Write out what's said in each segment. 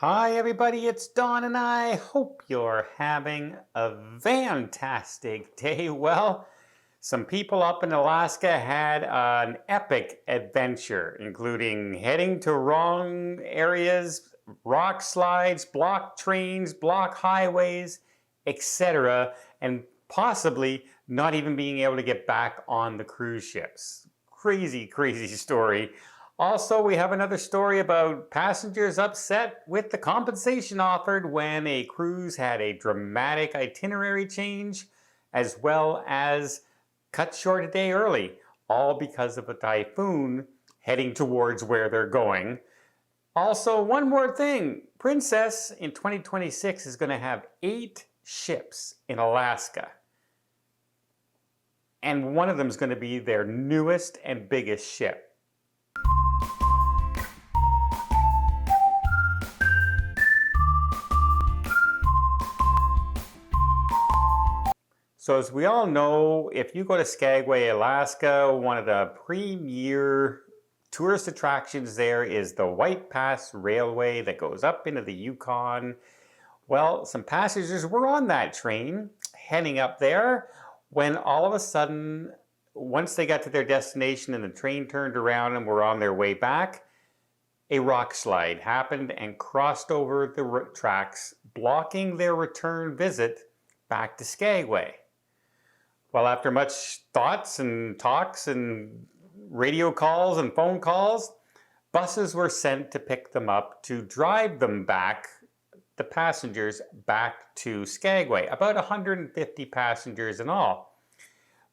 Hi everybody, it's Don and I hope you're having a fantastic day. Well, some people up in Alaska had an epic adventure, including heading to wrong areas, rock slides, block trains, block highways, etc., and possibly not even being able to get back on the cruise ships. Crazy, crazy story. Also, we have another story about passengers upset with the compensation offered when a cruise had a dramatic itinerary change, as well as cut short a day early, all because of a typhoon heading towards where they're going. Also, one more thing, Princess in 2026 is going to have 8 ships in Alaska. And one of them is going to be their newest and biggest ship. So as we all know, if you go to Skagway, Alaska, one of the premier tourist attractions there is the White Pass Railway that goes up into the Yukon. Well, some passengers were on that train heading up there when all of a sudden, once they got to their destination and the train turned around and were on their way back, a rock slide happened and crossed over the tracks, blocking their return visit back to Skagway. Well, after much thoughts and talks and radio calls and phone calls, buses were sent to pick them up to drive them back, the passengers, back to Skagway. About 150 passengers in all.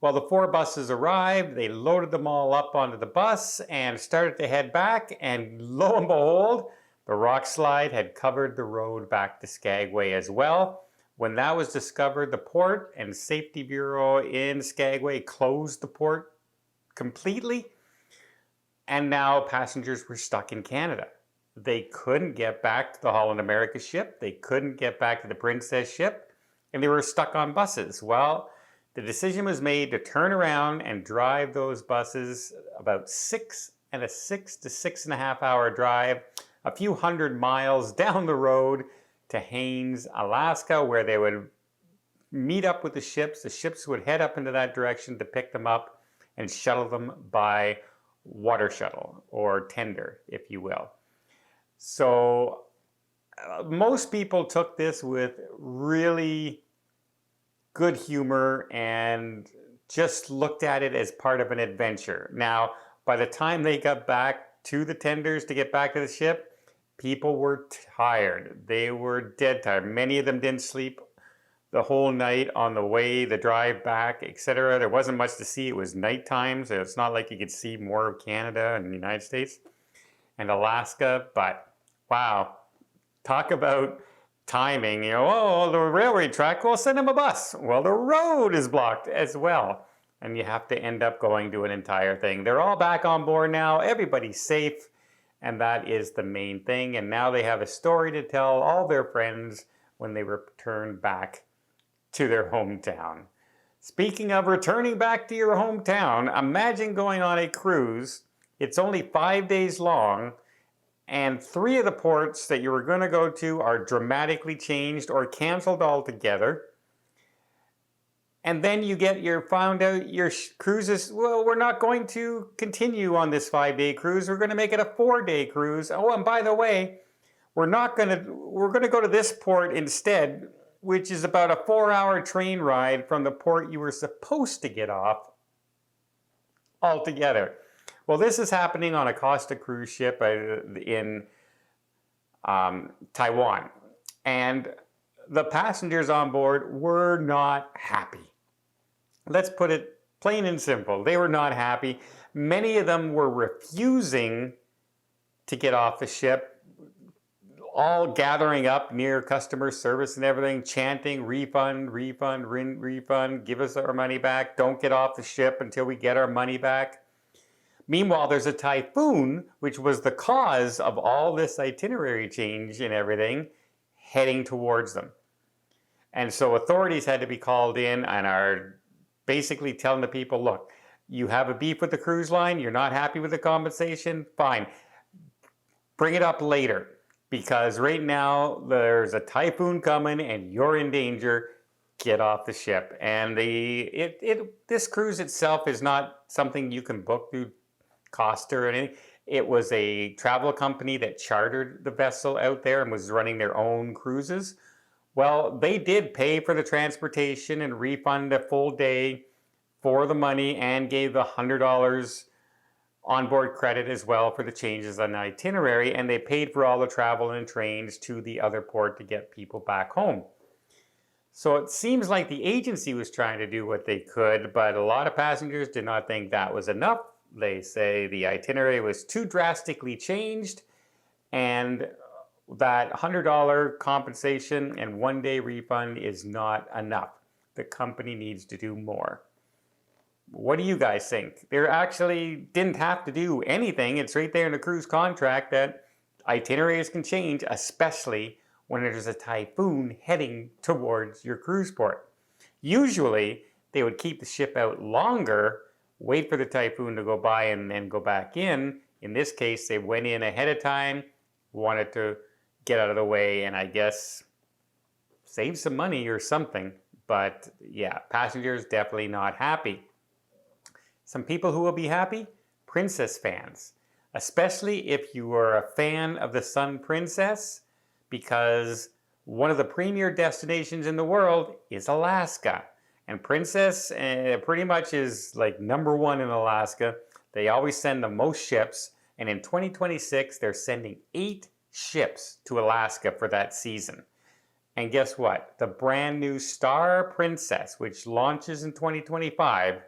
Well, the 4 buses arrived, they loaded them all up onto the bus and started to head back, and lo and behold, the rock slide had covered the road back to Skagway as well. When that was discovered, the Port and Safety Bureau in Skagway closed the port completely, and now passengers were stuck in Canada. They couldn't get back to the Holland America ship, they couldn't get back to the Princess ship, and they were stuck on buses. Well, the decision was made to turn around and drive those buses about a 6 to 6.5 hour drive, a few hundred miles down the road to Haines, Alaska, where they would meet up with the ships. The ships would head up into that direction to pick them up and shuttle them by water shuttle or tender, if you will. So most people took this with really good humor and just looked at it as part of an adventure. Now, by the time they got back to the tenders to get back to the ship, people were tired. They were dead tired. Many of them didn't sleep the whole night on the way, the drive back, etc. There wasn't much to see. It was nighttime, so it's not like you could see more of Canada and the United States and Alaska. But wow, talk about timing. You know, oh, the railway track, we'll send them a bus. Well, the road is blocked as well. And you have to end up going to an entire thing. They're all back on board now. Everybody's safe. And that is the main thing. And now they have a story to tell all their friends when they return back to their hometown. Speaking of returning back to your hometown, imagine going on a cruise. It's only 5 days long, and 3 of the ports that you were going to go to are dramatically changed or canceled altogether. And then you found out your cruises, well, we're not going to continue on this 5-day cruise. We're going to make it a 4-day cruise. Oh, and by the way, we're going to go to this port instead, which is about a 4-hour train ride from the port you were supposed to get off altogether. Well, this is happening on a Costa cruise ship in Taiwan. And the passengers on board were not happy. Let's put it plain and simple. They were not happy. Many of them were refusing to get off the ship, all gathering up near customer service and everything, chanting, refund, refund, refund, give us our money back, don't get off the ship until we get our money back. Meanwhile, there's a typhoon, which was the cause of all this itinerary change and everything, heading towards them. And so authorities had to be called in and are basically telling the people, look, you have a beef with the cruise line, you're not happy with the compensation, fine. Bring it up later. because right now there's a typhoon coming and you're in danger. Get off the ship. And this cruise itself is not something you can book through Costa or anything. It was a travel company that chartered the vessel out there and was running their own cruises. Well, they did pay for the transportation and refund a full day for the money and gave the $100 onboard credit as well for the changes on the itinerary, and they paid for all the travel and trains to the other port to get people back home. So it seems like the agency was trying to do what they could, but a lot of passengers did not think that was enough. They say the itinerary was too drastically changed, and that $100 compensation and one-day refund is not enough. The company needs to do more. What do you guys think? They actually didn't have to do anything. It's right there in the cruise contract that itineraries can change, especially when there's a typhoon heading towards your cruise port. Usually, they would keep the ship out longer, wait for the typhoon to go by and then go back in. In this case, they went in ahead of time, wanted to get out of the way, and I guess save some money or something. But yeah, passengers definitely not happy. Some people who will be happy? Princess fans. Especially if you are a fan of the Sun Princess, because one of the premier destinations in the world is Alaska. And Princess pretty much is like #1 in Alaska. They always send the most ships, and in 2026 they're sending 8 ships to Alaska for that season. And guess what? The brand new Star Princess, which launches in 2025,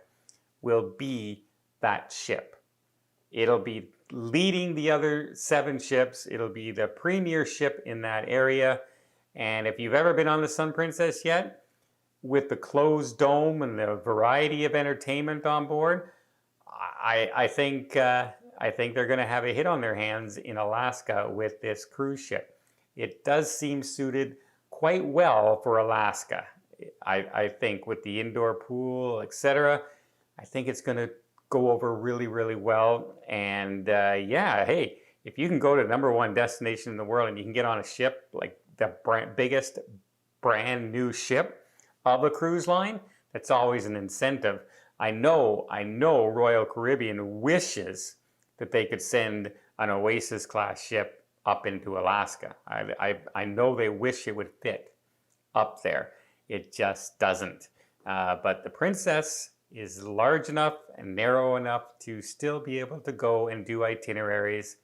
will be that ship. It'll be leading the other 7 ships. It'll be the premier ship in that area. And if you've ever been on the Sun Princess yet, with the closed dome and the variety of entertainment on board, I think they're going to have a hit on their hands in Alaska with this cruise ship. It does seem suited quite well for Alaska. I think with the indoor pool, etc., I think it's going to go over really, really well. And yeah, hey, if you can go to #1 destination in the world and you can get on a ship like the biggest brand new ship of a cruise line, that's always an incentive. I know Royal Caribbean wishes that they could send an Oasis class ship up into Alaska. I know they wish it would fit up there. It just doesn't. But the Princess is large enough and narrow enough to still be able to go and do itineraries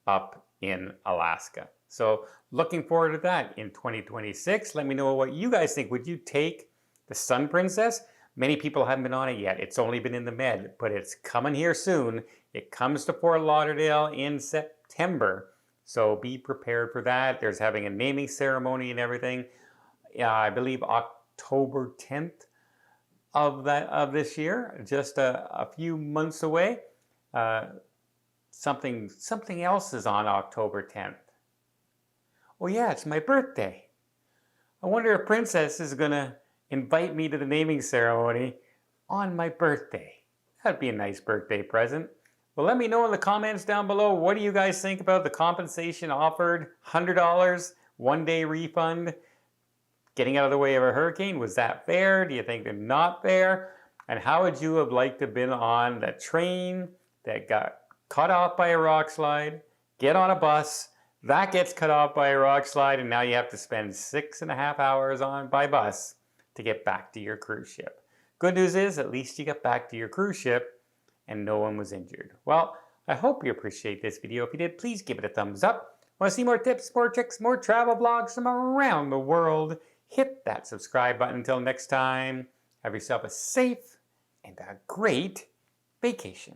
up in Alaska. So looking forward to that in 2026. Let me know what you guys think. Would you take the Sun Princess? Many people haven't been on it yet. It's only been in the Med, but it's coming here soon. It comes to Fort Lauderdale in September. So be prepared for that. There's having a naming ceremony and everything. I believe October 10th of this year, just a few months away. Something else is on October 10th. Oh yeah, it's my birthday. I wonder if Princess is gonna invite me to the naming ceremony on my birthday. That'd be a nice birthday present. Well, let me know in the comments down below, what do you guys think about the compensation offered? $100, one-day refund, getting out of the way of a hurricane. Was that fair? Do you think they're not fair? And how would you have liked to have been on the train that got cut off by a rock slide, get on a bus, that gets cut off by a rock slide, and now you have to spend 6.5 hours by bus to get back to your cruise ship? Good news is, at least you got back to your cruise ship and no one was injured. Well, I hope you appreciate this video. If you did, please give it a thumbs up. Want to see more tips, more tricks, more travel blogs from around the world? Hit that subscribe button. Until next time, have yourself a safe and a great vacation.